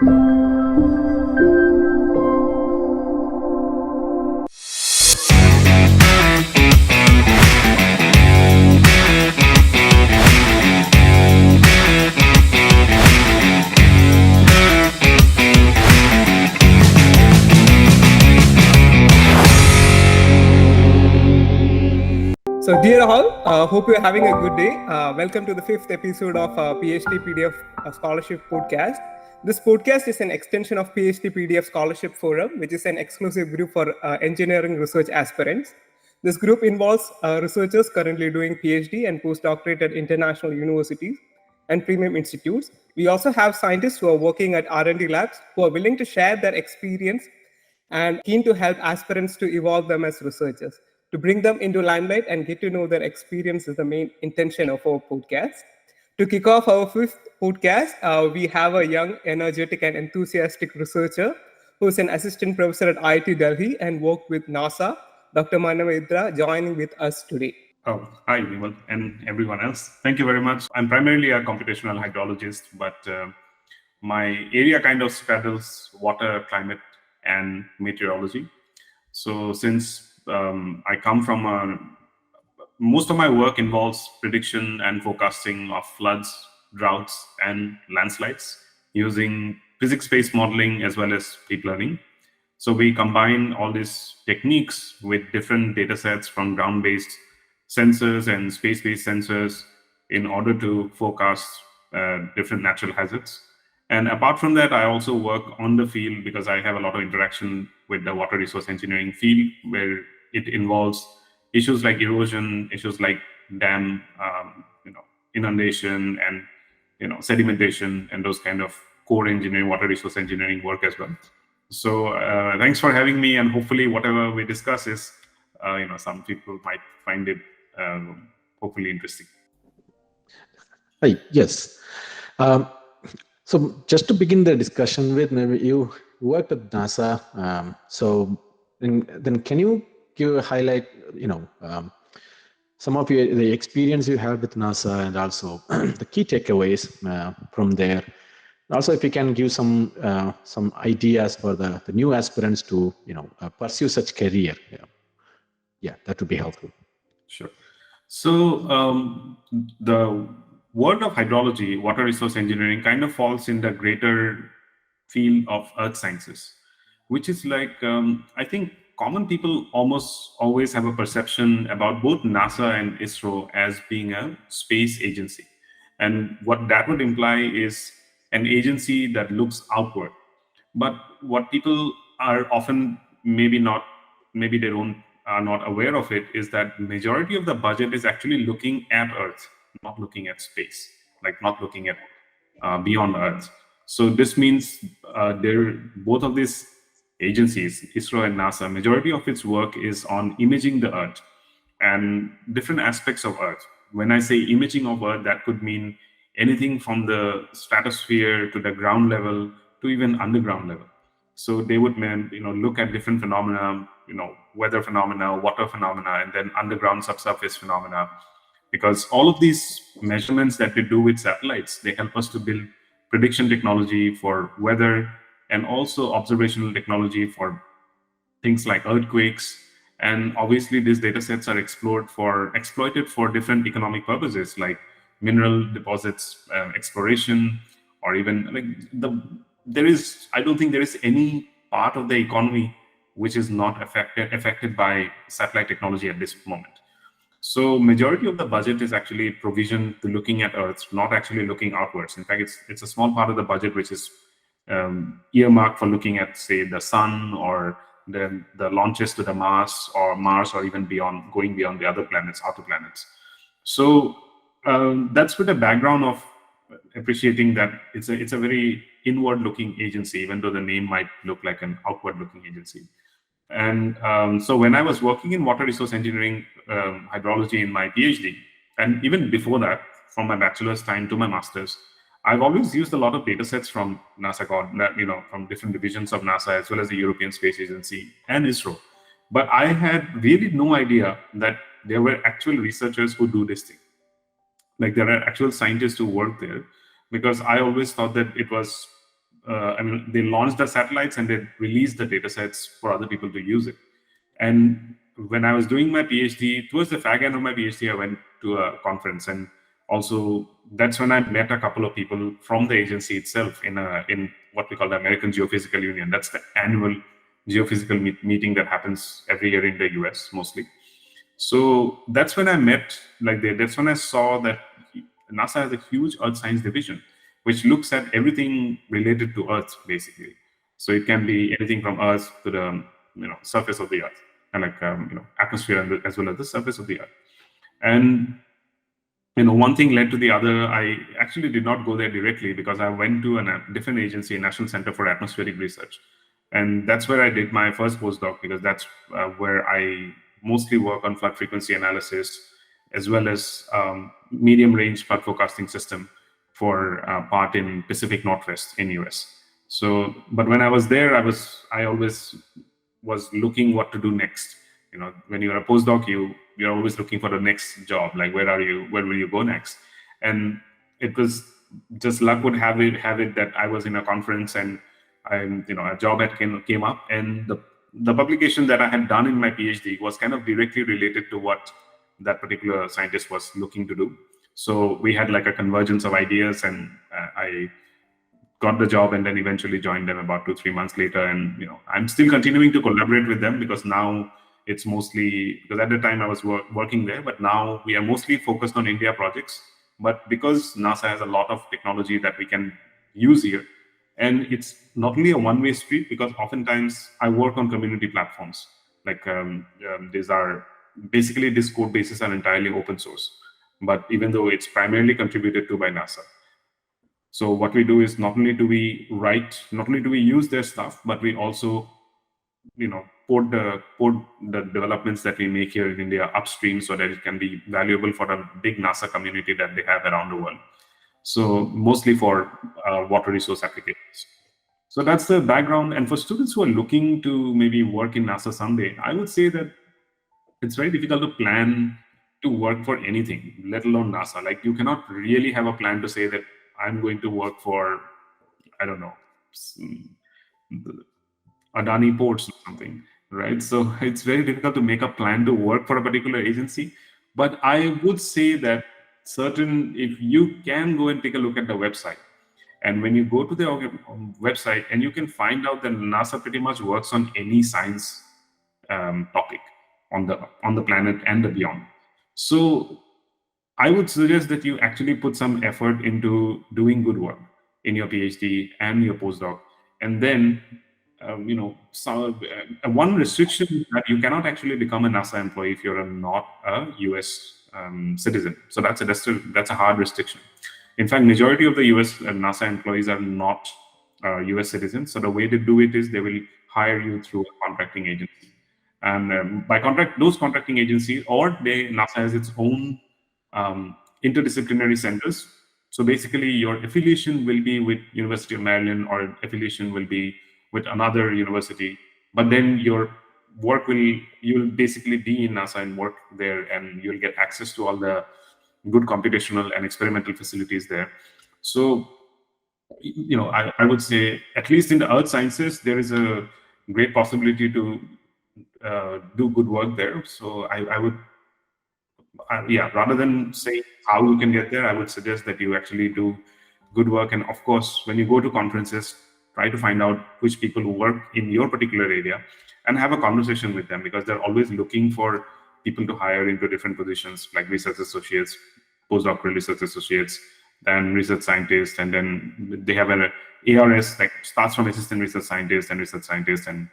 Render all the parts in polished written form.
So, dear all, hope you're having a good day. Welcome to the fifth episode of PhD PDF Scholarship Podcast. This podcast is an extension of PhD PDF Scholarship Forum, which is an exclusive group for engineering research aspirants. This group involves researchers currently doing PhD and postdoctorate at international universities and premium institutes. We also have scientists who are working at R&D labs who are willing to share their experience and keen to help aspirants to evolve them as researchers. To bring them into limelight and get to know their experience is the main intention of our podcast. To kick off our fifth podcast, we have a young, energetic, and enthusiastic researcher who is an assistant professor at IIT Delhi and worked with NASA, Dr. Manab joining with us today. Oh, hi, Vimal, and everyone else. Thank you very much. I'm primarily a computational hydrologist, but my area kind of straddles water, climate, and meteorology. So since I come from most of my work involves prediction and forecasting of floods, droughts, and landslides using physics-based modeling as well as deep learning. So we combine all these techniques with different data sets from ground-based sensors and space-based sensors in order to forecast different natural hazards. And apart from that, I also work on the field because I have a lot of interaction with the water resource engineering field, where it involves issues like erosion, issues like dam, inundation, and sedimentation, and those kind of core engineering, water resource engineering work as well. So thanks for having me, and hopefully whatever we discuss is, some people might find it hopefully interesting. Hi, yes. So just to begin the discussion with, you worked at NASA. Then can you give a highlight, some of the experience you had with NASA and also the key takeaways from there. Also, if you can give some ideas for the new aspirants to pursue such career. Yeah, that would be helpful. Sure. So the world of hydrology, water resource engineering, kind of falls in the greater field of earth sciences, which is like, I think common people almost always have a perception about both NASA and ISRO as being a space agency. And what that would imply is an agency that looks outward. But what people are often are not aware of it is that majority of the budget is actually looking at Earth, not looking at space, like not looking at beyond Earth. So this means both of these agencies, ISRO and NASA, majority of its work is on imaging the Earth and different aspects of Earth. When I say imaging of Earth, that could mean anything from the stratosphere to the ground level to even underground level. So they would look at different phenomena, weather phenomena, water phenomena, and then underground subsurface phenomena. Because all of these measurements that we do with satellites, they help us to build prediction technology for weather and also observational technology for things like earthquakes. And obviously these data sets are exploited for different economic purposes like mineral deposits, exploration, or even I don't think there is any part of the economy which is not affected by satellite technology at this moment. So majority of the budget is actually provisioned to looking at Earth, not actually looking outwards. In fact, it's a small part of the budget which is earmarked for looking at, say, the sun or the launches to the Mars or even going beyond the other planets, outer planets. So that's with the background of appreciating that it's a very inward-looking agency, even though the name might look like an outward-looking agency. And so when I was working in water resource engineering, hydrology in my PhD, and even before that, from my bachelor's time to my master's, I've always used a lot of data sets from NASA, from different divisions of NASA, as well as the European Space Agency and ISRO. But I had really no idea that there were actual researchers who do this thing. Like there are actual scientists who work there, because I always thought that it was they launched the satellites and they released the data sets for other people to use it. And when I was doing my PhD, towards the fag end of my PhD, I went to a conference, and also that's when I met a couple of people from the agency itself in what we call the American Geophysical Union. That's the annual geophysical meeting that happens every year in the US mostly. So that's when I met, that's when I saw that NASA has a huge Earth Science division, which looks at everything related to Earth, basically. So it can be anything from Earth to the surface of the Earth, and atmosphere as well as the surface of the Earth. And one thing led to the other. I actually did not go there directly because I went to a different agency, National Center for Atmospheric Research, and that's where I did my first postdoc, because that's where I mostly work on flood frequency analysis, as well as medium range flood forecasting system for part in Pacific Northwest in US. So, but when I was there, I always was looking what to do next. When you're a postdoc, you're always looking for the next job. Like, where will you go next? And it was just luck would have it that I was in a conference, and a job came up, and the publication that I had done in my PhD was kind of directly related to what that particular scientist was looking to do. So we had like a convergence of ideas, and I got the job, and then eventually joined them about 2-3 months later. And I'm still continuing to collaborate with them, because now it's mostly, because at the time I was working there, but now we are mostly focused on India projects. But because NASA has a lot of technology that we can use here, and it's not only a one-way street, because oftentimes I work on community platforms. Like these code bases are entirely open source, but even though it's primarily contributed to by NASA. So what we do is not only do we use their stuff, but we also port the developments that we make here in India upstream, so that it can be valuable for a big NASA community that they have around the world. So mostly for water resource applications. So that's the background. And for students who are looking to maybe work in NASA someday, I would say that it's very difficult to plan to work for anything, let alone NASA. Like, you cannot really have a plan to say that I'm going to work for, I don't know, Adani Ports or something, right? So it's very difficult to make a plan to work for a particular agency. But I would say that if you can go and take a look at the website, and when you go to the website, and you can find out that NASA pretty much works on any science topic on the planet and the beyond. So I would suggest that you actually put some effort into doing good work in your PhD and your postdoc. And then, one restriction is that you cannot actually become a NASA employee if you're not a US citizen. So that's a hard restriction. In fact, majority of the US NASA employees are not US citizens. So the way they do it is they will hire you through a contracting agency. And by contract, those contracting agencies, or NASA has its own interdisciplinary centers. So basically, your affiliation will be with University of Maryland, or affiliation will be with another university. But then your work you'll basically be in NASA and work there, and you'll get access to all the good computational and experimental facilities there. So, I would say, at least in the earth sciences, there is a great possibility to do good work there. So I would, rather than say how you can get there, I would suggest that you actually do good work. And of course, when you go to conferences, try to find out which people who work in your particular area and have a conversation with them, because they're always looking for people to hire into different positions, like research associates, postdoctoral research associates, then research scientists, and then they have an ARS, like starts from assistant research scientist and research scientist, and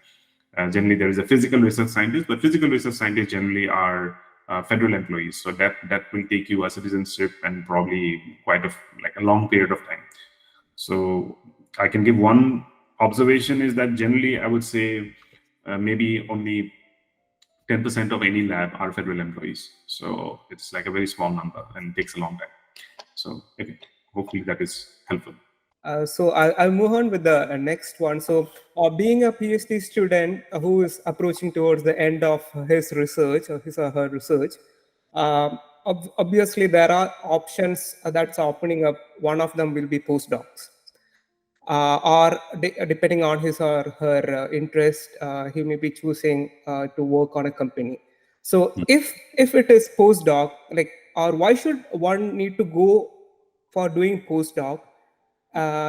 generally there is a physical research scientist, but physical research scientists generally are federal employees, so that will take you a citizenship and probably quite a long period of time. So I can give one observation is that generally I would say maybe only 10% of any lab are federal employees. So it's like a very small number and takes a long time. So hopefully that is helpful. So I'll move on with the next one. So being a PhD student who is approaching towards the end of his research, or his or her research, obviously there are options that's opening up. One of them will be postdocs. or depending on his or her interest, he may be choosing to work on a company. So if it is postdoc, like, or why should one need to go for doing postdoc?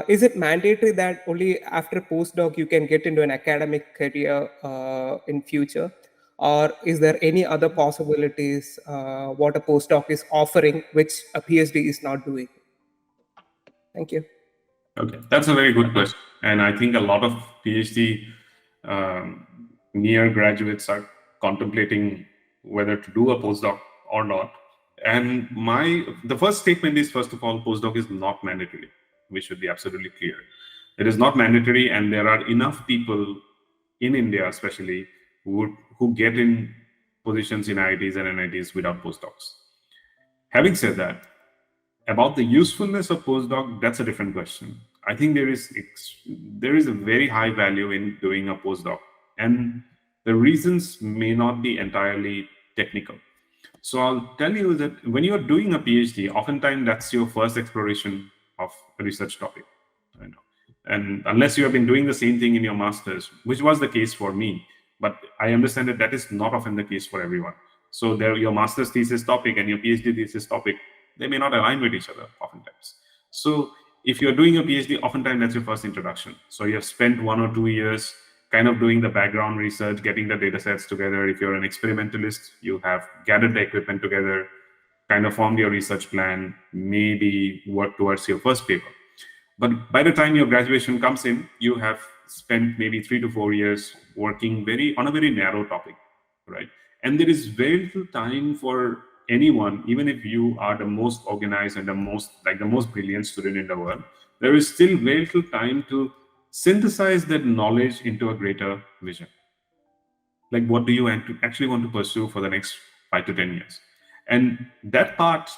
Is it mandatory that only after postdoc you can get into an academic career in future, or is there any other possibilities what a postdoc is offering which a PhD is not doing? Thank you. Okay, that's a very good question. And I think a lot of PhD near graduates are contemplating whether to do a postdoc or not. And the first statement is, first of all, postdoc is not mandatory. We should be absolutely clear. It is not mandatory, and there are enough people in India, especially, who get in positions in IITs and NITs without postdocs. Having said that, about the usefulness of postdoc, that's a different question. I think there is a very high value in doing a postdoc, and the reasons may not be entirely technical. So I'll tell you that when you're doing a PhD, oftentimes that's your first exploration of a research topic. And unless you have been doing the same thing in your master's, which was the case for me, but I understand that is not often the case for everyone. So your master's thesis topic and your PhD thesis topic, they may not align with each other oftentimes. So if you're doing a PhD, oftentimes that's your first introduction. So you have spent 1 or 2 years kind of doing the background research, getting the data sets together. If you're an experimentalist, you have gathered the equipment together, kind of formed your research plan, maybe work towards your first paper. But by the time your graduation comes in, you have spent maybe 3 to 4 years working on a very narrow topic, right? And there is very little time for anyone, even if you are the most organized and the most brilliant student in the world, there is still very little time to synthesize that knowledge into a greater vision. Like, what do you actually want to pursue for the next 5 to 10 years? And that part,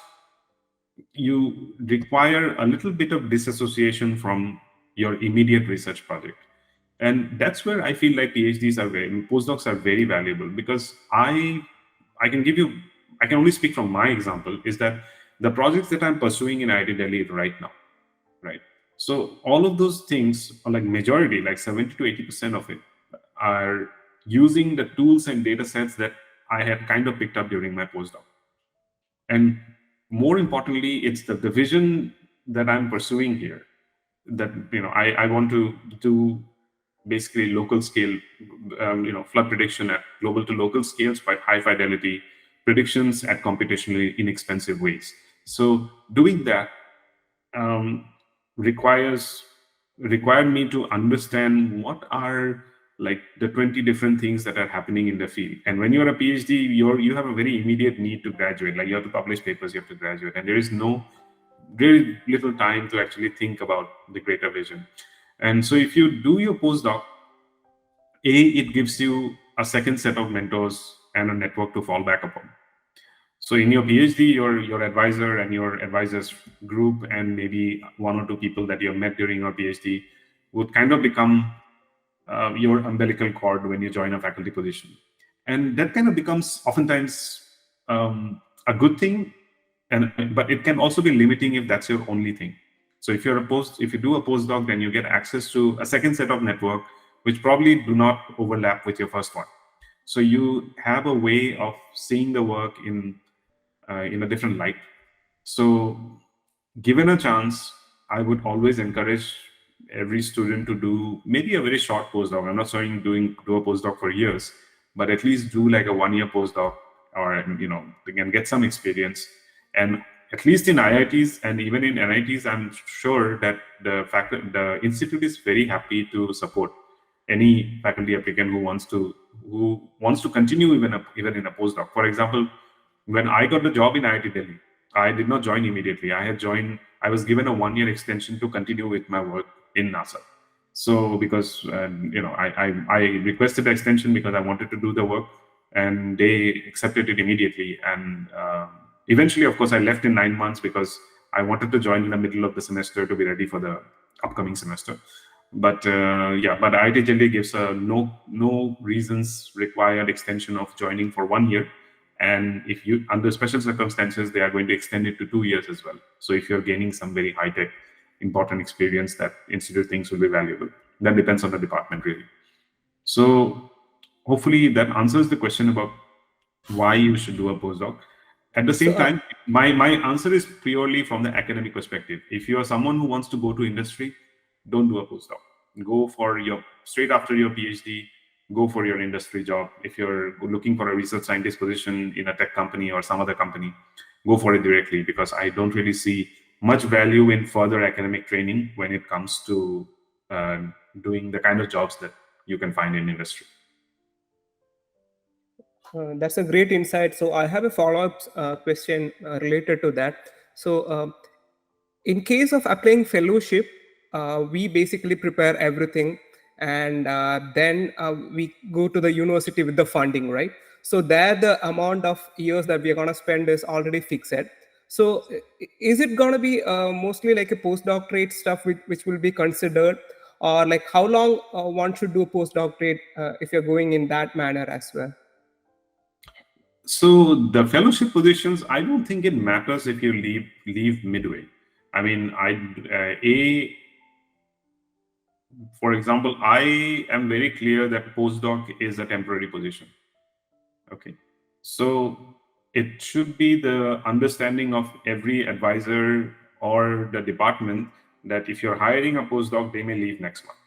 you require a little bit of disassociation from your immediate research project. And that's where I feel like postdocs are very valuable, because I can only speak from my example, is that the projects that I'm pursuing in IIT Delhi right now, right? So all of those things, or like majority, like 70 to 80% of it, are using the tools and data sets that I had kind of picked up during my postdoc. And more importantly, it's the vision that I'm pursuing here, that I want to do basically local scale, flood prediction at global to local scales, but high fidelity predictions at computationally inexpensive ways. So doing that required me to understand what are like the 20 different things that are happening in the field. And when you're a PhD, you have a very immediate need to graduate. Like, you have to publish papers, you have to graduate, and there is very little time to actually think about the greater vision. And so if you do your postdoc, it gives you a second set of mentors and a network to fall back upon. So in your PhD, your advisor and your advisor's group, and maybe 1 or 2 people that you have met during your PhD, would kind of become your umbilical cord when you join a faculty position. And that kind of becomes oftentimes a good thing, but it can also be limiting if that's your only thing. So if you do a postdoc, then you get access to a second set of network, which probably do not overlap with your first one. So you have a way of seeing the work in a different light. So given a chance, I would always encourage every student to do maybe a very short postdoc. I'm not saying do a postdoc for years, but at least do like a 1-year postdoc, or they can get some experience. And at least in IITs and even in NITs, I'm sure that the institute is very happy to support any faculty applicant who wants to continue even in a postdoc. For example, when I got the job in IIT Delhi, I did not join immediately. I was given a 1-year extension to continue with my work in NASA. So because I requested the extension because I wanted to do the work, and they accepted it immediately. And eventually, of course, I left in 9 months because I wanted to join in the middle of the semester to be ready for the upcoming semester. But IIT Delhi gives a no reasons required extension of joining for 1 year. And if you, under special circumstances, they are going to extend it to 2 years as well. So if you're gaining some very high-tech important experience that institute thinks will be valuable. That depends on the department, really. So hopefully that answers the question about why you should do a postdoc. At the same time, my answer is purely from the academic perspective. If you are someone who wants to go to industry, don't do a postdoc. Go for straight after your PhD, go for your industry job. If you're looking for a research scientist position in a tech company or some other company, go for it directly, because I don't really see much value in further academic training when it comes to doing the kind of jobs that you can find in industry. That's a great insight. So I have a follow-up question related to that. So in case of applying fellowship, we basically prepare everything, and then we go to the university with the funding, right? So there the amount of years that we are going to spend is already fixed. So is it going to be mostly like a postdoctorate stuff which will be considered, or like how long one should do a postdoctorate if you're going in that manner as well? So the fellowship positions, I don't think it matters if you leave midway. I mean, for example, I am very clear that postdoc is a temporary position. Okay, so it should be the understanding of every advisor or the department that if you're hiring a postdoc, they may leave next month.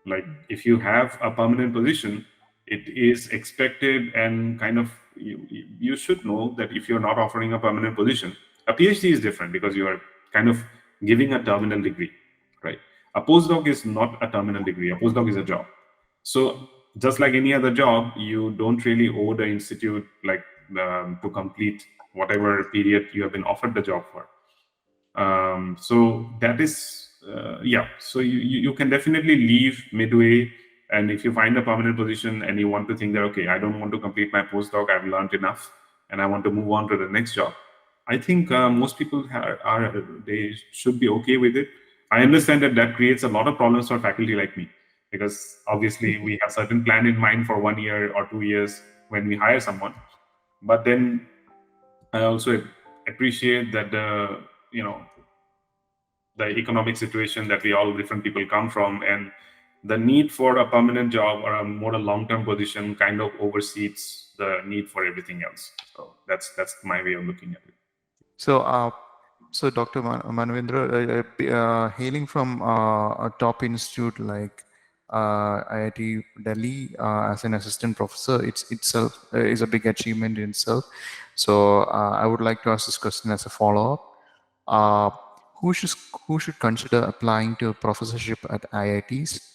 Like if you have a permanent position, it is expected, and kind of you should know that if you're not offering a permanent position, a PhD is different because you are kind of giving a terminal degree, right? A postdoc is not a terminal degree. A postdoc is a job. So just like any other job, you don't really owe the institute to complete whatever period you have been offered the job for. So that is so you can definitely leave midway, and if you find a permanent position and you want to think that, okay, I don't want to complete my postdoc, I've learned enough and I want to move on to the next job, I think most people they should be okay with it. I understand that creates a lot of problems for faculty like me, because obviously we have certain plan in mind for 1 year or 2 years when we hire someone, but then I also appreciate that the economic situation that we all different people come from, and the need for a permanent job or a more long-term position kind of oversees the need for everything else. So that's my way of looking at it. So Dr. Manavendra, hailing from a top institute like IIT Delhi as an assistant professor, itself is a big achievement in itself. So I would like to ask this question as a follow-up. Who should consider applying to a professorship at IITs?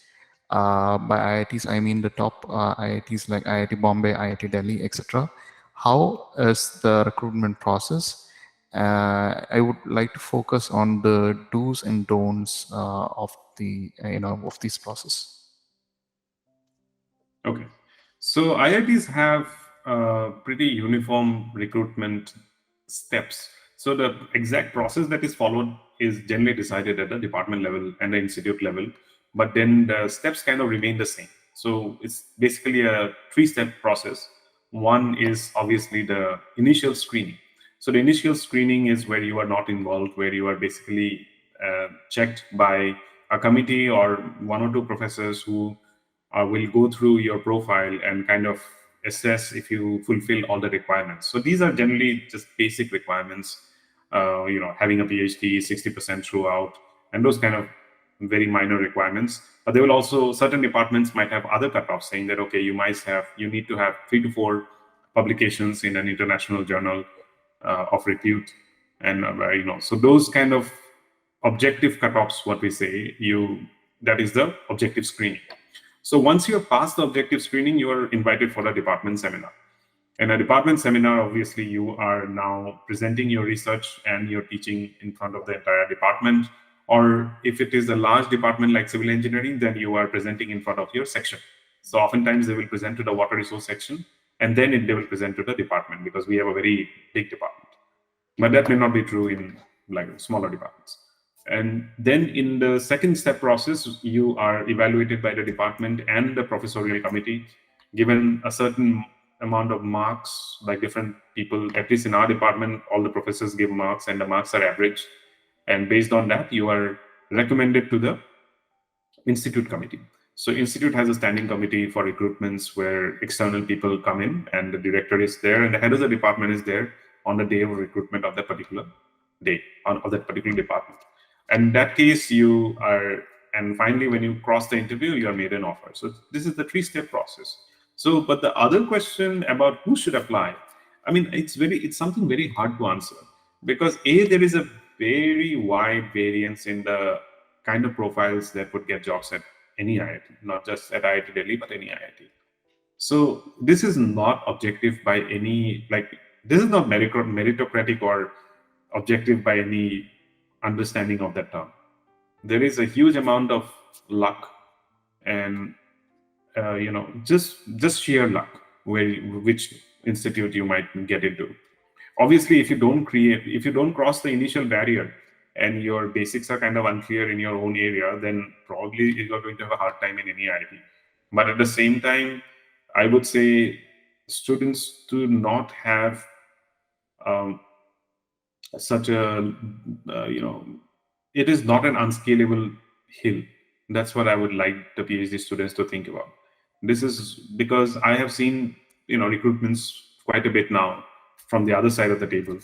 By IITs, I mean the top IITs like IIT Bombay, IIT Delhi, etc. How is the recruitment process? I would like to focus on the do's and don'ts of this process. Okay, so IITs have pretty uniform recruitment steps. So the exact process that is followed is generally decided at the department level and the institute level, but then the steps kind of remain the same. So it's basically a 3-step process. One is obviously the initial screening. So the initial screening is where you are not involved, where you are basically checked by a committee or 1 or 2 professors who will go through your profile and kind of assess if you fulfill all the requirements. So these are generally just basic requirements, having a PhD 60% throughout, and those kind of very minor requirements. But there will also, certain departments might have other cutoffs saying that, okay, you need to have 3 to 4 publications in an international journal of repute. And, so those kind of objective cutoffs, what we say, that is the objective screening. So once you have passed the objective screening, you are invited for a department seminar. In a department seminar, obviously, you are now presenting your research and you're teaching in front of the entire department. Or if it is a large department like civil engineering, then you are presenting in front of your section. So oftentimes they will present to the water resource section, and then they will present to the department, because we have a very big department. But that may not be true in like smaller departments. And then in the second step process, you are evaluated by the department and the professorial committee, given a certain amount of marks by different people. At least in our department, all the professors give marks and the marks are average. And based on that, you are recommended to the institute committee. So institute has a standing committee for recruitments where external people come in, and the director is there and the head of the department is there on the day of recruitment of that particular day of that particular department. And in that case, you are, and finally, when you cross the interview, you are made an offer. So this is the 3-step process. So, but the other question about who should apply, I mean, it's something very hard to answer, because there is a very wide variance in the kind of profiles that would get jobs at any IIT, not just at IIT Delhi, but any IIT. So this is not objective by any, this is not meritocratic or objective by any understanding of that term. There is a huge amount of luck and just sheer luck which institute you might get into. Obviously, if you don't cross the initial barrier and your basics are kind of unclear in your own area, then probably you're going to have a hard time in any IIT. But at the same time, I would say students do not have such a, it is not an unscalable hill. That's what I would like the PhD students to think about. This is because I have seen, recruitments quite a bit now from the other side of the table.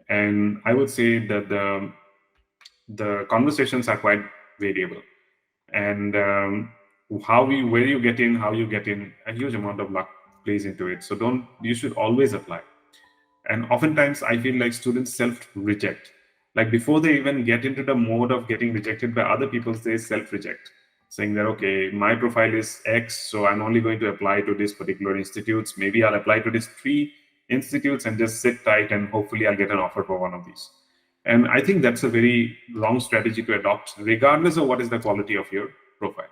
And I would say that the conversations are quite variable. And where you get in, how you get in, a huge amount of luck plays into it. So you should always apply. And oftentimes I feel like students self-reject. Like before they even get into the mode of getting rejected by other people, they self-reject, saying that, okay, my profile is X, so I'm only going to apply to this particular institutes. Maybe I'll apply to these 3 institutes and just sit tight and hopefully I'll get an offer for one of these. And I think that's a very wrong strategy to adopt, regardless of what is the quality of your profile.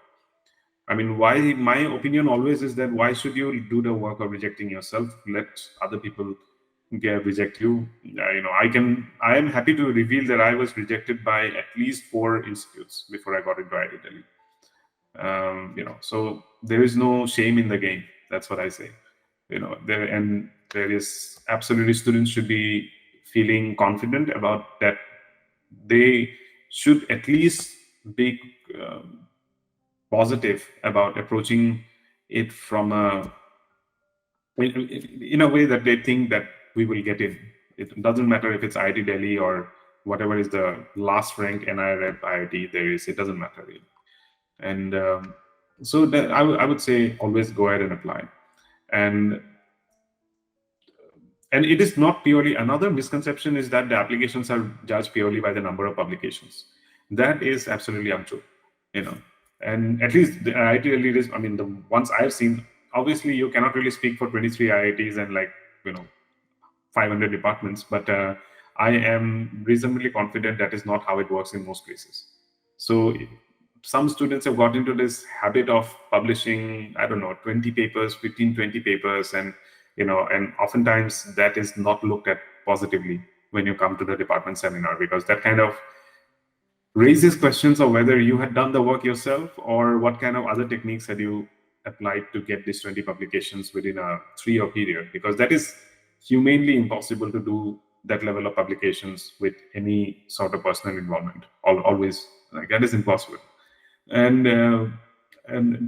I mean, my opinion always is that why should you do the work of rejecting yourself? Let other people reject you. I am happy to reveal that I was rejected by at least 4 institutes before I got into IIT Delhi. So there is no shame in the game. That's what I say. There is absolutely, students should be feeling confident about that. They should at least be positive about approaching it from in a way that they think that we will get in. It doesn't matter if it's IIT Delhi or whatever is the last rank NIRF IIT there is. It doesn't matter really. And so that I would say always go ahead and apply. And it is not purely, another misconception is that the applications are judged purely by the number of publications. That is absolutely untrue, And at least the IIT Delhi is, the ones I've seen, obviously you cannot really speak for 23 IITs and 500 departments, but I am reasonably confident that is not how it works in most places. So some students have got into this habit of publishing, 20 papers, 15, 20 papers, and and oftentimes that is not looked at positively when you come to the department seminar, because that kind of raises questions of whether you had done the work yourself or what kind of other techniques had you applied to get these 20 publications within a 3-year period, because that is humanly impossible to do that level of publications with any sort of personal involvement. Always, that is impossible. And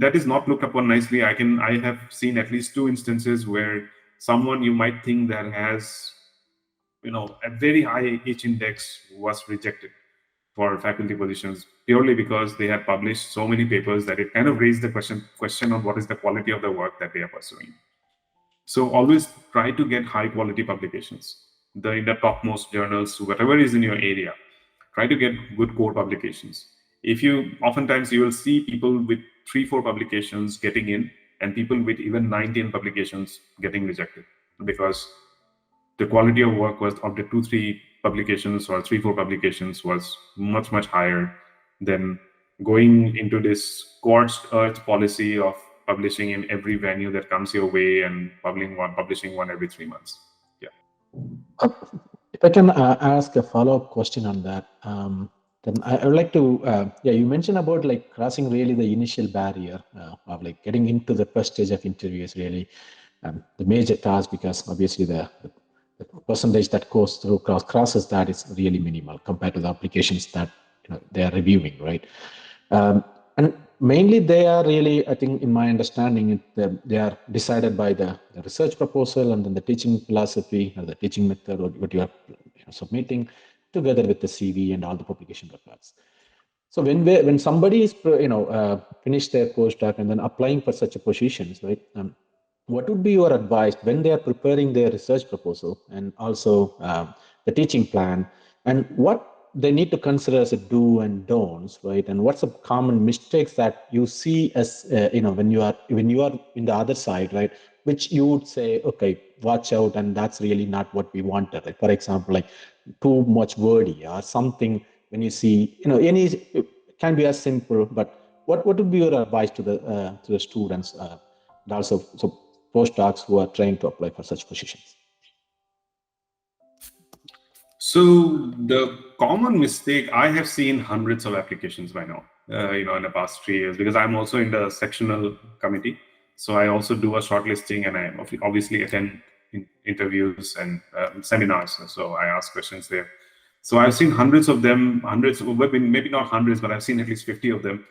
that is not looked upon nicely. I have seen at least 2 instances where someone you might think that has, a very high H index was rejected for faculty positions purely because they had published so many papers that it kind of raised the question on what is the quality of the work that they are pursuing. So always try to get high quality publications, in the topmost journals, whatever is in your area. Try to get good core publications. Oftentimes you will see people with 3-4 publications getting in, and people with even 9-10 publications getting rejected, because the quality of work was of the 2-3 publications or 3-4 publications was much, much higher than going into this scorched earth policy of publishing in every venue that comes your way and publishing one every 3 months. Yeah. If I can ask a follow-up question on that, then I would like to, you mentioned about crossing really the initial barrier of getting into the first stage of interview is really the major task, because obviously the the percentage that goes through crosses that is really minimal compared to the applications that they are reviewing, right? And mainly they are really, I think, in my understanding, they are decided by the research proposal and then the teaching philosophy or the teaching method or what you are submitting together with the CV and all the publication records. So when somebody is finished their postdoc and then applying for such a positions, right? What would be your advice when they are preparing their research proposal and also the teaching plan, and what they need to consider as a do and don'ts, right? And what's the common mistakes that you see as when you are in the other side, right? Which you would say, okay, watch out, and that's really not what we wanted. Like, for example, like too much wordy or something. When you see, any it can be as simple, but what would be your advice to the students and also postdocs who are trying to apply for such positions? So the common mistake, I have seen hundreds of applications by now, in the past 3 years, because I'm also in the sectional committee. So I also do a shortlisting, and I obviously attend interviews and seminars. So I ask questions there. So I've seen hundreds of them, maybe not hundreds, but I've seen at least 50 of them.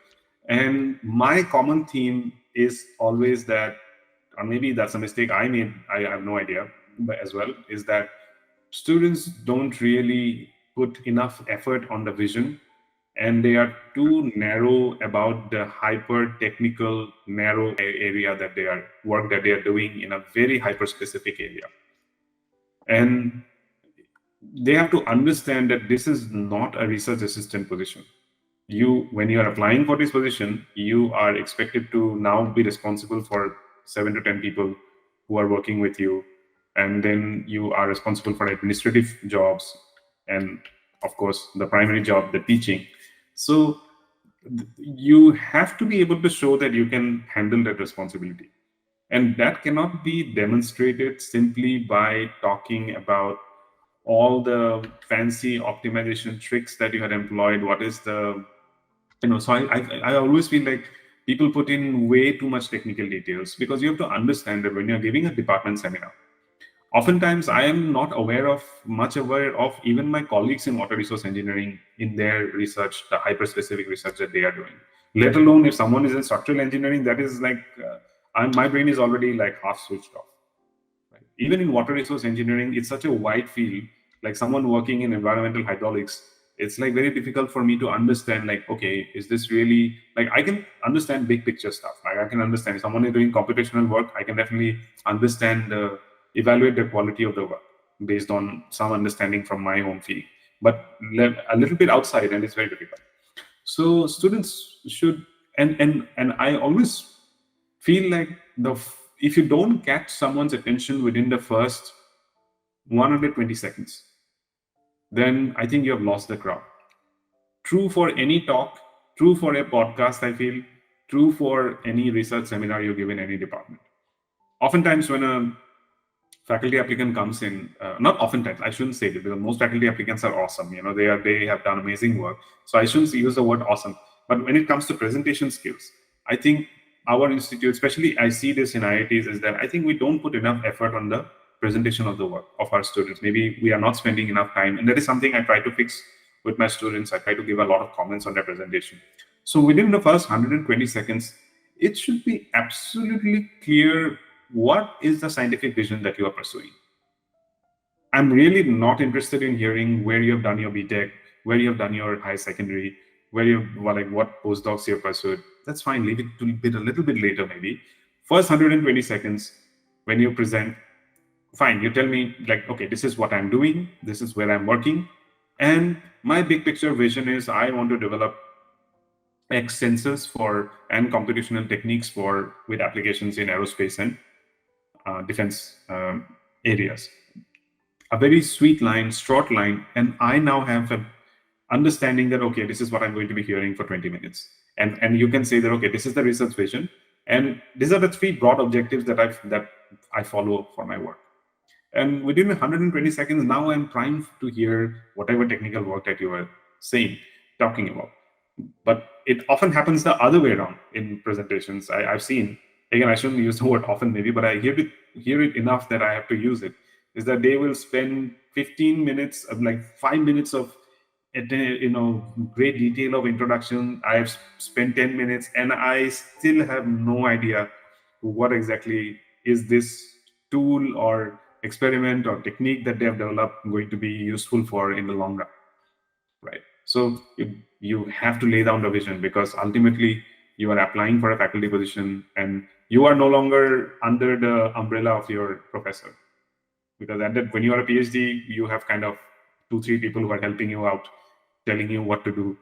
And my common theme is always that, or maybe that's a mistake I made, I have no idea, but as well, is that students don't really put enough effort on the vision, and they are too narrow about the hyper technical narrow area that they are doing in a very hyper specific area. And they have to understand that this is not a research assistant position. When you are applying for this position, you are expected to now be responsible for 7 to 10 people who are working with you, and then you are responsible for administrative jobs, and of course the primary job, the teaching. So you have to be able to show that you can handle that responsibility, and that cannot be demonstrated simply by talking about all the fancy optimization tricks that you had employed. What is the so I always feel like people put in way too much technical details, because you have to understand that when you're giving a department seminar, oftentimes I am not aware of even my colleagues in water resource engineering in their research, the hyper specific research that they are doing, let alone if someone is in structural engineering. That is like my brain is already like half switched off. Right? Even in water resource engineering, it's such a wide field. Like someone working in environmental hydraulics, it's like very difficult for me to understand, like, okay, is this really, like, I can understand big picture stuff. Like I can understand if someone is doing computational work, I can definitely understand, evaluate the quality of the work based on some understanding from my own field, but a little bit outside, and it's very difficult. So students should, and I always feel like if you don't catch someone's attention within the first 120 seconds, then I think you have lost the crowd. True for any talk, true for a podcast, I feel, true for any research seminar you give in any department. Oftentimes when a faculty applicant comes in, not oftentimes, I shouldn't say that, because most faculty applicants are awesome. They have done amazing work. So I shouldn't use the word awesome. But when it comes to presentation skills, I think our institute, especially I see this in IITs, is that I think we don't put enough effort on the presentation of the work of our students. Maybe we are not spending enough time, and that is something I try to fix with my students. I try to give a lot of comments on their presentation. So within the first 120 seconds, it should be absolutely clear what is the scientific vision that you are pursuing. I'm really not interested in hearing where you have done your BTech, where you have done your high secondary, what postdocs you have pursued. That's fine. Leave it to a little bit later, maybe. First 120 seconds, when you present, fine. You tell me, like, okay, this is what I'm doing. This is where I'm working. And my big picture vision is I want to develop X sensors and computational techniques with applications in aerospace and defense areas. A very sweet line, short line, and I now have an understanding that, okay, this is what I'm going to be hearing for 20 minutes. And you can say that, okay, this is the research vision, and these are the 3 broad objectives that I follow for my work. And within 120 seconds, now I'm primed to hear whatever technical work that you are talking about. But it often happens the other way around in presentations. I've seen, again, I shouldn't use the word often maybe, but I hear it enough that I have to use it. is that they will spend 15 minutes, like 5 minutes of great detail of introduction. I've spent 10 minutes and I still have no idea what exactly is this tool or experiment or technique that they have developed going to be useful for in the long run, right? So you have to lay down the vision, because ultimately you are applying for a faculty position and you are no longer under the umbrella of your professor. Because when you are a PhD, you have kind of 2-3 people who are helping you out, telling you what to do,